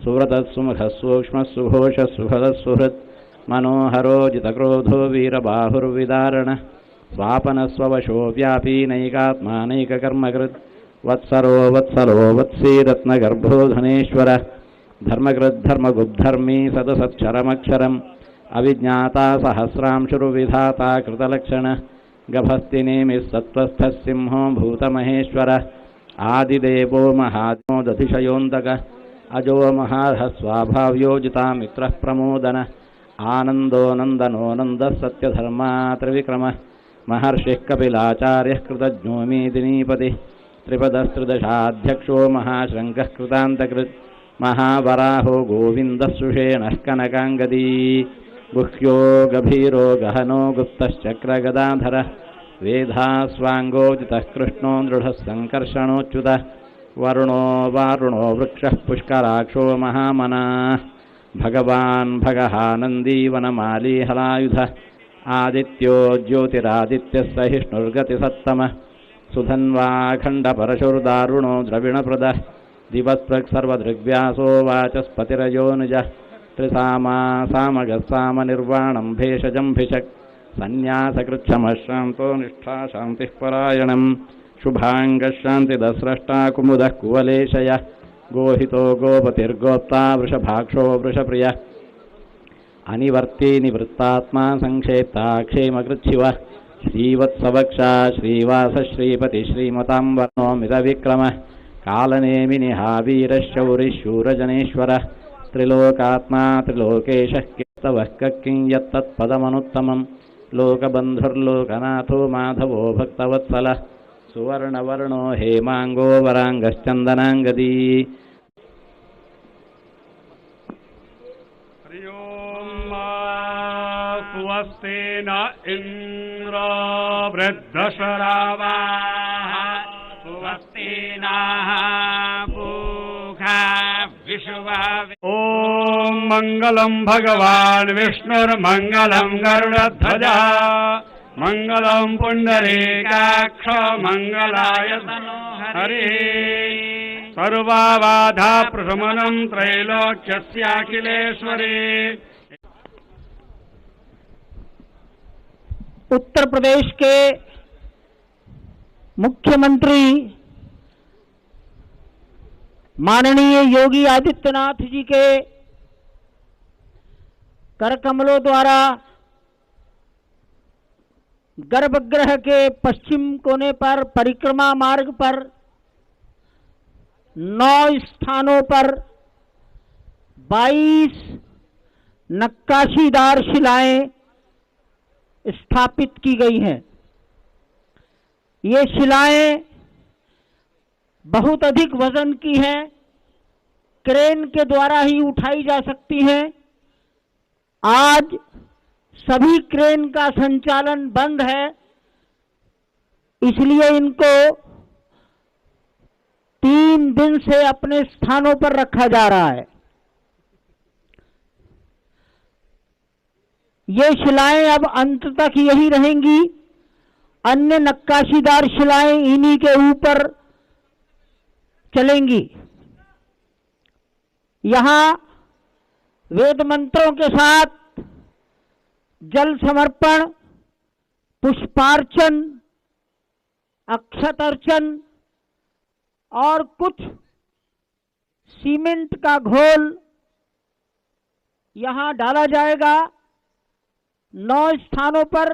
सुव्रतस्सुमुखस्सूक्ष्मस्सुघोषस्सुफलस्सुहृत् मनोहरो जितक्रोधो वीरबाहुर्विदारण स्वापनस्ववशो व्यापी नैकात्मानैककर्मकृत् वत्सरो वत्सलो वत्सी रत्नगर्भो धनेश्वर धर्मकृद्धर्मगुब्धर्मी सदसच्चरमक्षरम् अविज्ञाता सहस्रांशुर्विधाता कृतलक्षण गभस्तिनेमिः सत्त्वस्थः सिंहो भूतमहेश्वर आदिदेवो महात्मो दधिशयोऽन्तक अजो महार्हस्वाभाव्योजिता मित्रः प्रमोदन आनन्दो नन्दनो नन्दः सत्यधर्मा त्रिविक्रमः महर्षिः कपिलाचार्यः कृतज्ञो मेदिनीपतिः त्रिपदस्त्रिदशाध्यक्षो महाशृङ्गः कृतान्तकृत् महावराहो गोविन्दः सुषेणः कनकाङ्गदी गुह्यो गभीरो गहनो गुप्तश्चक्रगदाधरः वेधास्वाङ्गोजितः कृष्णो दृढः सङ्कर्षणोच्युतः वरुणो वारुणो वृक्षः पुष्कराक्षो महामनाः भगवान् भगः नन्दीवनमाली हलायुधः आदित्यो ज्योतिरादित्यः सहिष्णुर्गतिसत्तमः सुधन्वाखण्डपरशुर्दारुणो द्रविणप्रदः दिवस्पृक् सर्वदृग्व्यासो वाचस्पतिरयोनिजः त्रिसामा सामगः सामनिर्वाणं भेषजम्भिषक् सन्न्यासकृच्छमशान्तो निष्ठा शान्तिः परायणम् शुभाङ्गः शान्तिदस्रष्टा कुमुदः कुवलेशयः गोहितो गोपतिर्गोप्ता वृषभाक्षो वृषप्रियः अनिवर्ती निवृत्तात्मा संक्षेप्ता क्षेमकृच्छिवः श्रीवत्सवक्षा श्रीवासः श्रीपति श्रीमताम्बर्णो मितविक्रमः कालनेमिनिहावीरः शौरिः शूरजनेश्वरः त्रिलोकात्मा त्रिलोकेशः केतवः किं यत्तत्पदमनुत्तमम् लोकबन्धुर्लोकनाथो माधवो भक्तवत्सलः सुवर्णवर्णो हेमांगो वरांगश्चंदनांगदी। स्वस्ति न इंद्रो वृद्धशरावाः स्वस्ति नः पूषा विश्वा। ओम मंगलम भगवान विष्णुर्मंगलम गरुड़ध्वजा मंगलम पुंडरीकाक्ष मंगलाय हरि सर्वाबाधा प्रशमनम त्रैलोक्यस्याखिलेश्वरी। उत्तर प्रदेश के मुख्यमंत्री माननीय योगी आदित्यनाथ जी के करकमलों द्वारा गर्भगृह के पश्चिम कोने पर परिक्रमा मार्ग पर 9 स्थानों पर 22 नक्काशीदार शिलाएं स्थापित की गई हैं। ये शिलाएं बहुत अधिक वजन की हैं, क्रेन के द्वारा ही उठाई जा सकती हैं। आज सभी क्रेन का संचालन बंद है, इसलिए इनको 3 दिन से अपने स्थानों पर रखा जा रहा है। ये शिलाएं अब अंत तक यही रहेंगी। अन्य नक्काशीदार शिलाएं इन्हीं के ऊपर चलेंगी। यहां वेद मंत्रों के साथ जल समर्पण, पुष्पार्चन, अक्षत अर्चन और कुछ सीमेंट का घोल यहां डाला जाएगा। 9 स्थानों पर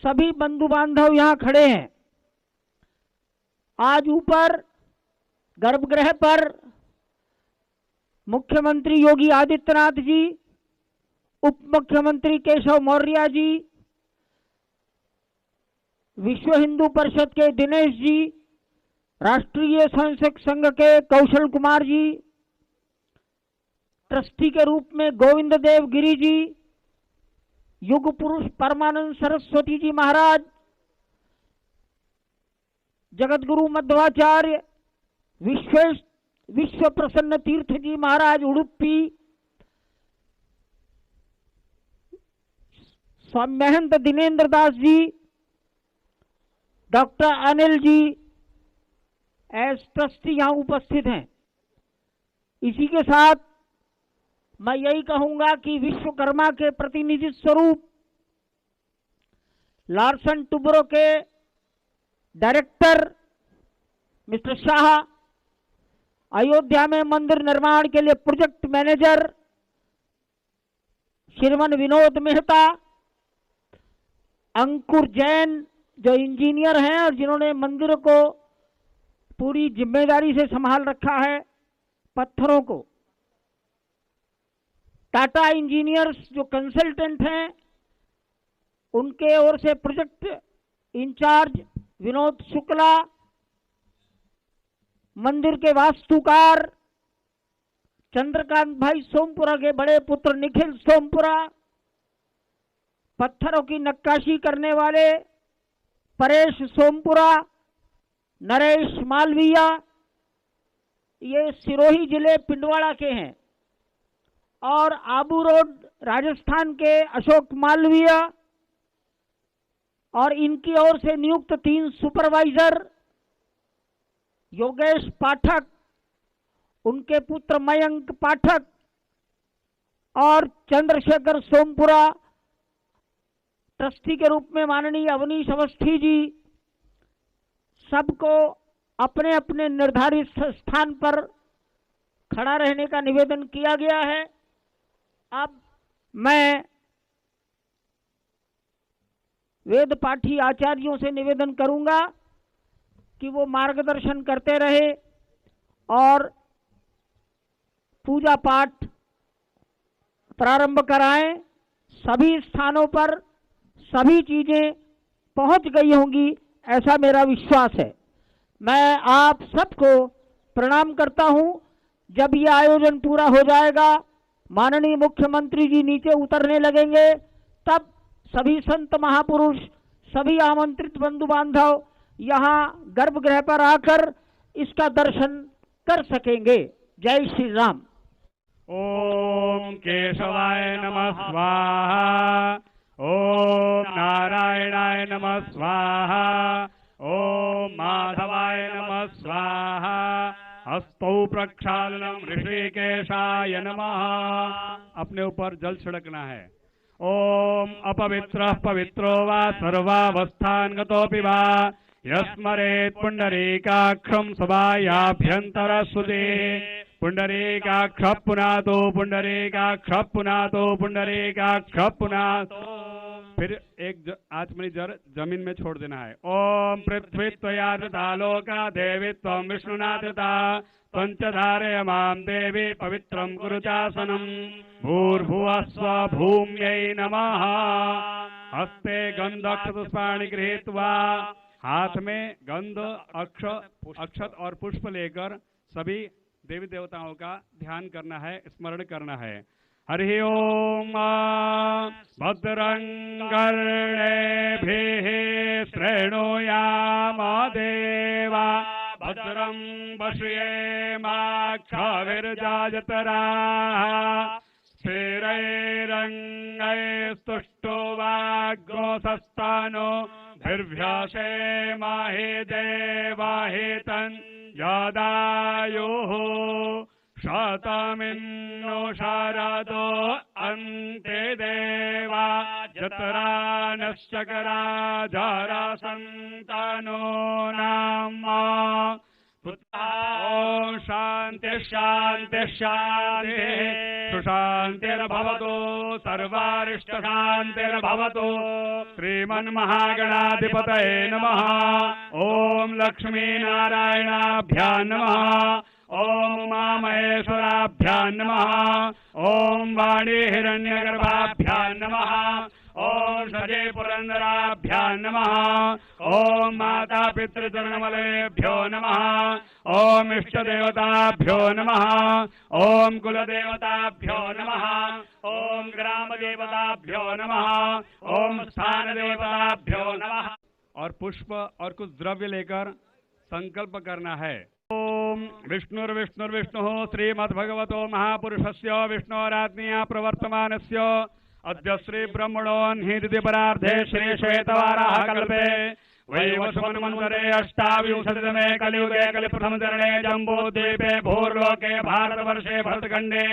सभी बंधु बांधव यहां खड़े हैं। आज ऊपर गर्भगृह पर मुख्यमंत्री योगी आदित्यनाथ जी, उप मुख्यमंत्री केशव मौर्य जी, विश्व हिंदू परिषद के दिनेश जी, राष्ट्रीय स्वयंसेवक संघ के कौशल कुमार जी, ट्रस्टी के रूप में गोविंद देव गिरी जी, युग पुरुष परमानंद सरस्वती जी महाराज, जगतगुरु Madhvacharya Vishwa Prasanna Tirtha ji Maharaj Udupi, Swami Mahant Dinendra Das ji, doctor Anil ji as trustee यहाँ उपस्थित हैं। इसी के साथ मैं यही कहूंगा कि विश्वकर्मा के प्रतिनिधि स्वरूप लार्सन टुब्रो के डायरेक्टर मिस्टर शाह, अयोध्या में मंदिर निर्माण के लिए प्रोजेक्ट मैनेजर श्रीमान विनोद मेहता, अंकुर जैन जो इंजीनियर हैं और जिन्होंने मंदिर को पूरी जिम्मेदारी से संभाल रखा है, पत्थरों को, टाटा इंजीनियर्स जो कंसल्टेंट हैं उनके ओर से प्रोजेक्ट इंचार्ज विनोद शुक्ला, मंदिर के वास्तुकार चंद्रकांत भाई सोमपुरा के बड़े पुत्र निखिल सोमपुरा, पत्थरों की नक्काशी करने वाले परेश सोमपुरा, नरेश मालविया, ये सिरोही जिले पिंडवाड़ा के हैं, और आबू रोड राजस्थान के अशोक मालविया, और इनकी ओर से नियुक्त 3 सुपरवाइजर योगेश पाठक, उनके पुत्र मयंक पाठक और चंद्रशेखर सोमपुरा, ट्रस्टी के रूप में माननीय अवनीश अवस्थी जी, सबको अपने अपने निर्धारित स्थान पर खड़ा रहने का निवेदन किया गया है। अब मैं वेद पाठी आचार्यों से निवेदन करूंगा कि वो मार्गदर्शन करते रहे और पूजा पाठ प्रारंभ कराएं। सभी स्थानों पर सभी चीजें पहुंच गई होंगी, ऐसा मेरा विश्वास है। मैं आप सबको प्रणाम करता हूं। जब ये आयोजन पूरा हो जाएगा, माननीय मुख्यमंत्री जी नीचे उतरने लगेंगे, तब सभी संत महापुरुष, सभी आमंत्रित बंधु बांधव यहाँ गर्भगृह पर आकर इसका दर्शन कर सकेंगे। जय श्री राम। ओम केशवाय नमः स्वाहा। ओम नारायणाय नमः स्वाहा। ओम माधवाय नमः स्वाहा। हस्तौ प्रक्षालनम ऋषिकेशाय नमः। अपने ऊपर जल छिड़कना है। ओम अपवित्रः पवित्रो वा सर्वावस्थान्गतोऽपि वा यस्मरेत् पुण्डरीकाक्षं सभायाभ्यन्तरसुते। पुण्डरीकाक्षः पुनातो पुण्डरीकाक्षः पुनातो पुण्डरीकाक्षः पुनातो। फिर एक आचमनी जर जमीन में छोड़ देना है। ओम पृथ्वी त्वया धृता लोका देवी त्वं विष्णुना धृता त्वं च धारय मां देवी पवित्रं कुरु चासनं। भूर्भुवः स्वः भूम्यै नमः। हस्ते गंधक्षपुष्पाणि गृहीत्वा, हाथ में गंध अक्षत और पुष्प लेकर सभी देवी देवताओं का ध्यान करना है, स्मरण करना है। हरि ओम। भद्रं कर्णेभिः शृणुयाम देवा भद्रं पश्येमाक्षभिर्जाजतराः। स्थिरैरङ्गैस्तुष्टुवाग्गोसस्तानो भिर्भ्यसेमाहि देवाहितं यदायुः। शतमिन्नो शारदो अन्ते देवा जतरा नश्चकरा जरासन्तानो नाम। ओम शांति शांति शांति। सुशांतिर्भवतु सर्वारिष्ट शांतिर्भवतु। श्रीमन्महागणाधिपतये नमः। ओम लक्ष्मी नारायणाभ्यां नमः। ओम उमामहेश्वराभ्यां नमः। ओम वाणी हिरण्यगर्भाभ्यां नमः। ओम सजे पुरंदराभ्यां नमः। ओम माता पितृचरणमलेभ्यो नमः। ओम इष्ट देवताभ्यो नमः। ओम कुलदेवताभ्यो नमः। ओम ग्राम देवताभ्यो नमः। ओम स्थान देवताभ्यो नमः। और पुष्प और कुछ द्रव्य लेकर संकल्प करना है। ओम विष्णुर्विष्णुर्विष्णुः श्रीमद्भगवतो महापुरुषस्य विष्णोराज्ञया प्रवर्तमानस्य अद्य श्री ब्रह्मणोन्हिदिति परार्धे श्री श्वेतवाराह कल्पे वैवस्वन्मन्वरे अष्टाविंशतितमे कलियुगे कलिप्रथमचरणे जम्बूद्वीपे भूर्लोके भारतवर्षे भरतखण्डे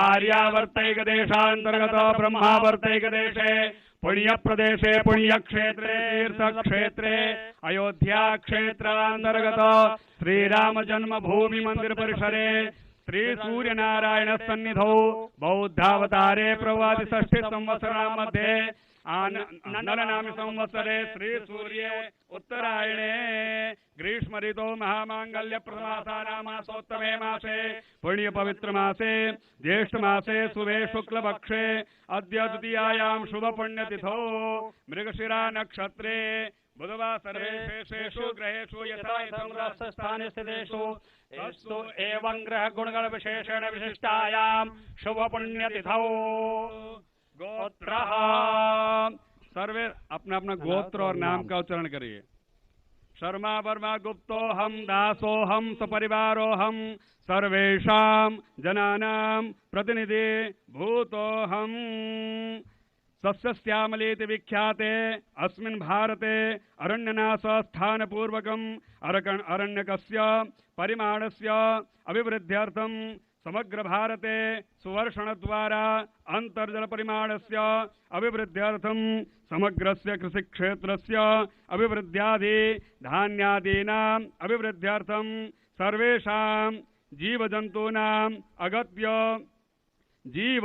आर्यावर्तैकदेशान्तर्गतो ब्रह्मावर्तैकदेशे पुण्यप्रदेशे पुण्यक्षेत्रे तीर्थक्षेत्रे अयोध्याक्षेत्रान्तर्गत श्रीरामजन्मभूमि मंदिर परिसरे श्री सूर्यनारायण सन्निधौ बौद्धावतारे प्रवादि षष्ठी संवत्सरा मध्ये नलनामि संवत्सरे श्री सूर्य उत्तरायणे ग्रीष्म ऋतौ महामांगल्य प्रथमासानामासोत्तमे मासे पुण्य पवित्र मासे ज्येष्ठ मासे शुभे शुक्ल पक्षे अद्य द्वितीयायां शुभ पुण्यतिथौ मृगशिरा नक्षत्रे बुधवार सर्वेषु ग्रहेषु यथा स्थाने स्थितेषु तत्सु एवं ग्रह गुणगण विशेषण विशिष्टायां शुभ पुण्यतिथौ गोत्रः सर्वे अपना अपना गोत्र और नाम का उच्चारण करिए। शर्मा वर्मा गुप्तो हम दासो हम सपरिवारो हम सर्वेषां जनानां प्रतिनिधि भूतो हम सस्यश्यामलेति विख्याते अस्मिन् भारते अरण्यनाश स्थान पूर्वकम् अरण्यकस्य परिमाणस्य अभिवृद्ध्यर्थं समग्र भारते सुवर्षण द्वारा अंतर्जल परिमाणस्य अभिवृद्ध्यर्थं समग्रस्य कृषि क्षेत्रस्य अभिवृद्ध्यादि धान्यादीनां अभिवृद्ध्यर्थं सर्वेषां जीवजन्तूनां अगत्य जीव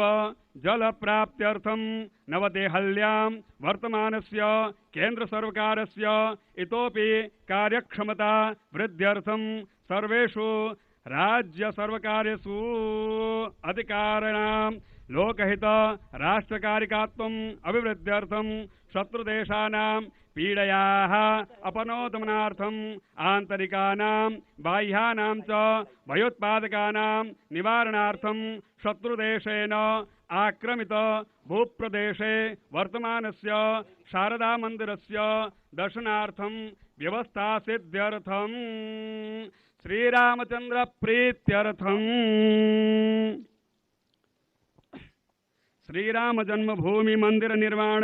जल प्राप्त्यर्थं नवदेहल्यां वर्तमानस्य केंद्र सर्वकारस्य इतोपि कार्यक्षमता वृद्ध्यर्थं सर्वेषु राज्य सर्वकार्येषु अधिकारिणां लोकहित राष्ट्रकारिकात्वम् अभिवृद्ध्यर्थं शत्रुदेशानां पीडयाः अपनोदमनार्थम् आन्तरिकानां बाह्यानां च भयोत्पादकानां निवारणार्थं शत्रुदेशेन आक्रमित भूप्रदेशे वर्तमानस्य शारदा मंदिरस्य दर्शनार्थं व्यवस्था सिद्ध्यर्थं श्रीरामचंद्र प्रीत्यर्थं श्रीराम जन्मभूमि मंदिर निर्माण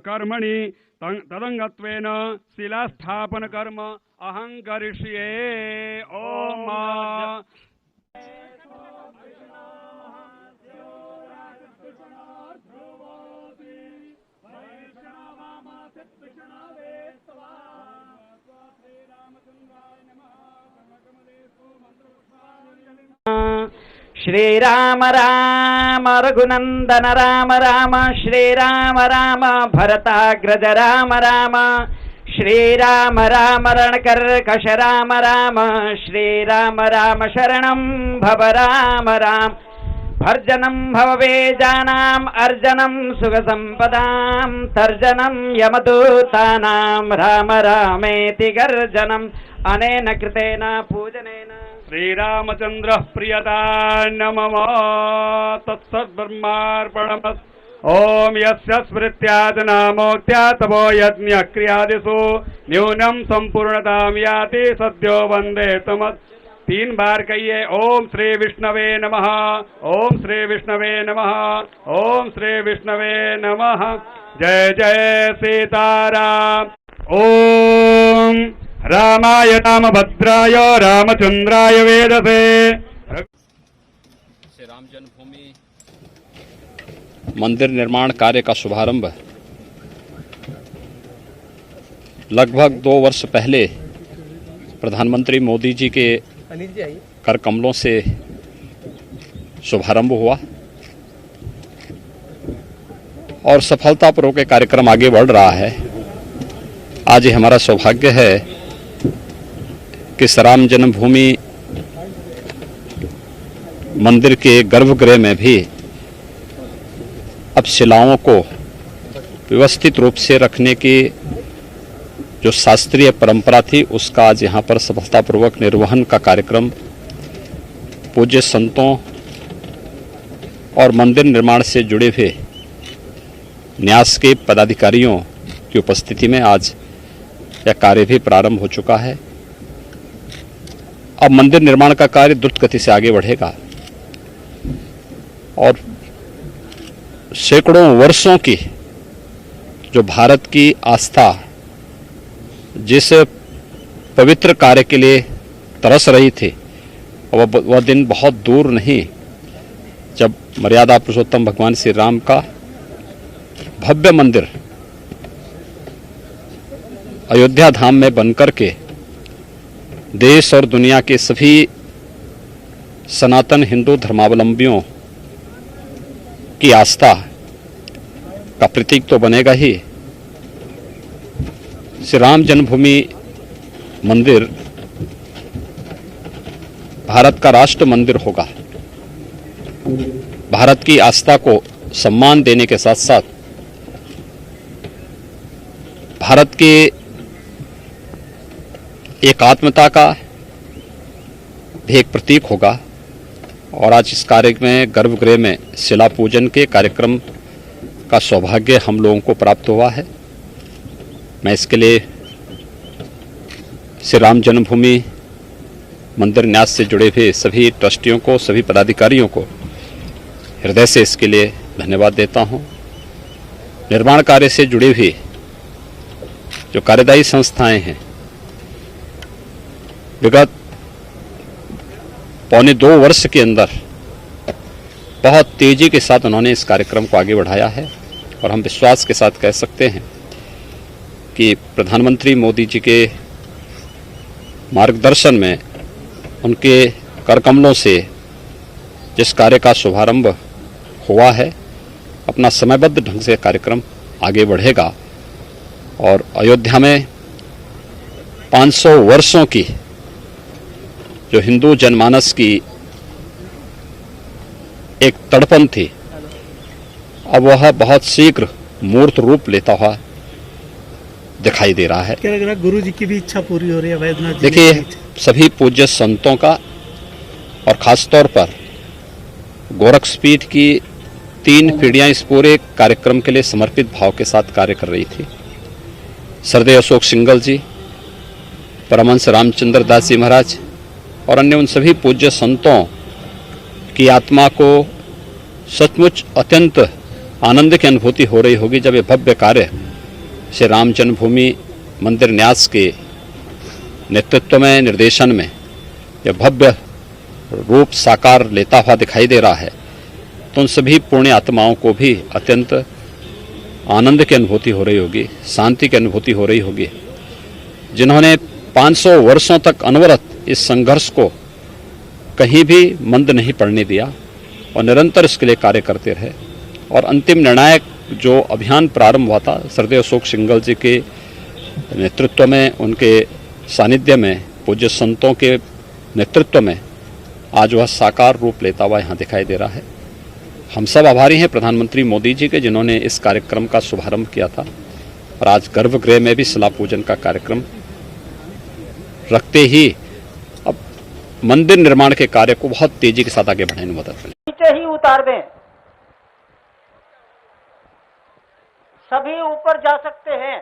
कर्मणि तदंगत्वेन शिलास्थापन कर्म अहं करिष्ये। ओम श्रीराम राम रघुनंदन राम राम श्रीराम राम भरताग्रज राम राम श्रीराम राम रणकर्कश राम राम श्रीराम राम शरणं भव राम राम भर्जनं भववेजानाम् अर्जनं सुखसम्पदां तर्जनं यमदूतानां राम रामेति गर्जनम् अनेन कृतेन पूजनेन श्रीरामचंद्र प्रियता नमः तत्सद्ब्रह्मार्पणमस्तु। ओम यस्य स्मृत्यादनामोक्त्या तवो यज्ञ क्रियादिषु न्यूनं संपूर्णतां याति सद्यो वन्दे तमस्। 3 बार कहिए ओम श्री विष्णवे नमः, ओम श्री विष्णवे नमः, ओम श्री विष्णवे नमः। जय जय सीताराम। ओम रामाय रामभद्राय रामचंद्राय वेदसे। श्री राम जन्मभूमि मंदिर निर्माण कार्य का शुभारंभ लगभग 2 वर्ष पहले प्रधानमंत्री मोदी जी के कर कमलों से शुभारंभ हुआ और सफलतापूर्वक कार्यक्रम आगे बढ़ रहा है। आज ये हमारा सौभाग्य है कि राम जन्मभूमि मंदिर के गर्भगृह में भी अब शिलाओं को व्यवस्थित रूप से रखने की जो शास्त्रीय परंपरा थी उसका आज यहाँ पर सफलतापूर्वक निर्वहन का कार्यक्रम पूज्य संतों और मंदिर निर्माण से जुड़े हुए न्यास के पदाधिकारियों की उपस्थिति में आज यह कार्य भी प्रारंभ हो चुका है। अब मंदिर निर्माण का कार्य द्रुत गति से आगे बढ़ेगा और सैकड़ों वर्षों की जो भारत की आस्था जिस पवित्र कार्य के लिए तरस रही थी, वह दिन बहुत दूर नहीं जब मर्यादा पुरुषोत्तम भगवान श्री राम का भव्य मंदिर अयोध्या धाम में बनकर के देश और दुनिया के सभी सनातन हिंदू धर्मावलंबियों की आस्था का प्रतीक तो बनेगा ही। श्री राम जन्मभूमि मंदिर भारत का राष्ट्र मंदिर होगा। भारत की आस्था को सम्मान देने के साथ साथ भारत के एकात्मता का भी एक प्रतीक होगा। और आज इस कार्य में गर्भगृह में शिला पूजन के कार्यक्रम का सौभाग्य हम लोगों को प्राप्त हुआ है। मैं इसके लिए श्री राम जन्मभूमि मंदिर न्यास से जुड़े हुए सभी ट्रस्टियों को, सभी पदाधिकारियों को हृदय से इसके लिए धन्यवाद देता हूं। निर्माण कार्य से जुड़ी हुई जो कार्यदायी संस्थाएं हैं, विगत पौने 2 वर्ष के अंदर बहुत तेजी के साथ उन्होंने इस कार्यक्रम को आगे बढ़ाया है। और हम विश्वास के साथ कह सकते हैं कि प्रधानमंत्री मोदी जी के मार्गदर्शन में, उनके करकमलों से जिस कार्य का शुभारंभ हुआ है, अपना समयबद्ध ढंग से कार्यक्रम आगे बढ़ेगा। और अयोध्या में 500 वर्षों की जो हिंदू जनमानस की एक तड़पन थी, अब वह बहुत शीघ्र मूर्त रूप लेता हुआ दिखाई दे रहा है। क्या लग रहा है गुरु जी की भी इच्छा पूरी हो रही है वैद्यनाथ जी? देखिए, सभी पूज्य संतों का और खासतौर पर गोरक्षपीठ की 3 पीढ़ियां इस पूरे कार्यक्रम के लिए समर्पित भाव के साथ कार्य कर रही थी। सरदेव अशोक सिंगल जी, परमहंस रामचंद्र दास जी महाराज और अन्य उन सभी पूज्य संतों की आत्मा को सचमुच अत्यंत आनंद की अनुभूति हो रही होगी जब ये भव्य कार्य श्री राम जन्मभूमि मंदिर न्यास के नेतृत्व में, निर्देशन में यह भव्य रूप साकार लेता हुआ दिखाई दे रहा है। तो उन सभी पुण्य आत्माओं को भी अत्यंत आनंद की अनुभूति हो रही होगी, शांति की अनुभूति हो रही होगी, जिन्होंने 500 वर्षों तक अनवरत इस संघर्ष को कहीं भी मंद नहीं पड़ने दिया और निरंतर इसके लिए कार्य करते रहे। और अंतिम निर्णायक जो अभियान प्रारंभ हुआ था सरदेव अशोक सिंगल जी के नेतृत्व में, उनके सानिध्य में, पूज्य संतों के नेतृत्व में, आज वह साकार रूप लेता हुआ यहाँ दिखाई दे रहा है। हम सब आभारी हैं प्रधानमंत्री मोदी जी के, जिन्होंने इस कार्यक्रम का शुभारंभ किया था। और आज गर्भगृह में भी शिला पूजन का कार्यक्रम रखते ही अब मंदिर निर्माण के कार्य को बहुत तेजी के साथ आगे बढ़ाने में मदद मिलेगी। नीचे ही उतार दें, सभी ऊपर जा सकते हैं।